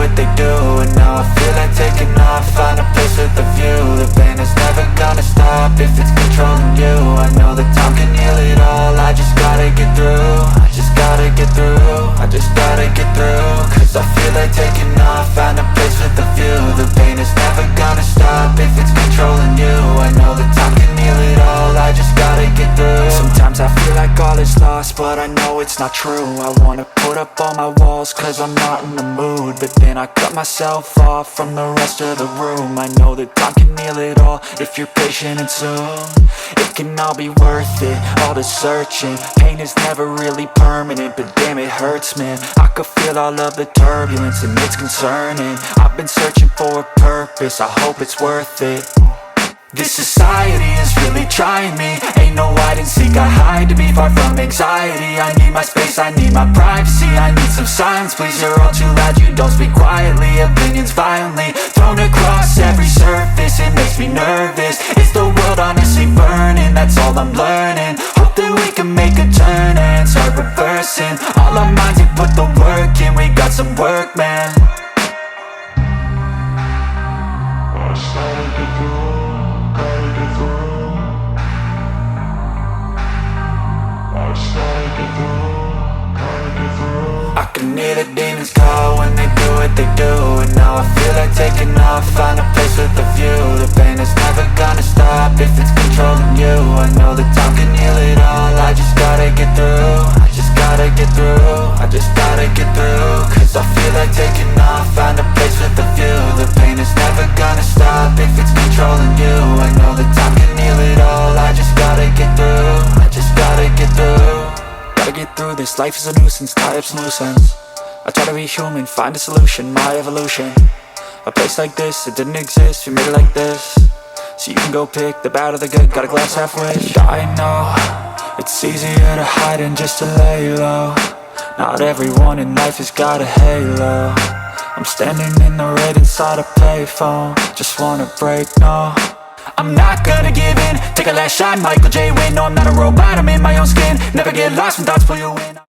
what they do. And now I feel like taking off, find a place with a view. The pain is never gonna stop if it's controlling you. I know that time can heal it all, I just gotta get through. I just gotta get through, I just gotta get through. Cause I feel like taking off, find a place with a view. The pain is never gonna stop if it's controlling you. I know that time can heal it all, I just gotta get through. Sometimes I feel like all is lost, but I know it's not true. I wanna put up all my walls cause I'm not in the mood, but then I cut myself off from the rest of the room. I know that time can heal it all if you're patient and soon it can all be worth it, all the searching. Pain is never really permanent, but damn it hurts, man. I could feel all of the turbulence and it's concerning. I've been searching for a purpose, I hope it's worth it. This society is really trying me. Ain't no hide and seek, I hide to be far from anxiety. I need my space, I need my privacy, I need some silence, please. You're all too loud, you don't speak quietly. Opinions violently thrown across every surface, it makes me nervous. Is the world honestly burning? That's all I'm learning. Hope that we can make a turn and start reversing all our minds and put the work in. We got some work, man. I just gotta get through. I can hear the demons call when they do what they do. And now I feel like taking off, find a place with a view. The pain is never gonna stop if it's controlling you. I know that time can heal it all, I just gotta get through. I just gotta get through, I just gotta get through. Cause I feel like taking off, find a place with a view. The pain is never gonna stop if it's controlling you. I know that time can heal it all, I just gotta get through. I just gotta get through. Gotta get through this, life is a nuisance, tie up some loose ends. I try to be human, find a solution, my evolution. A place like this, it didn't exist, we made it like this. So you can go pick the bad or the good, got a glass halfway. I know, it's easier to hide than just to lay low. Not everyone in life has got a halo. I'm standing in the red inside a payphone, just wanna break, no. I'm not gonna give in, take a last shot, Michael J. Win. No, I'm not a robot, I'm in my own skin. Never get lost when thoughts pull you in.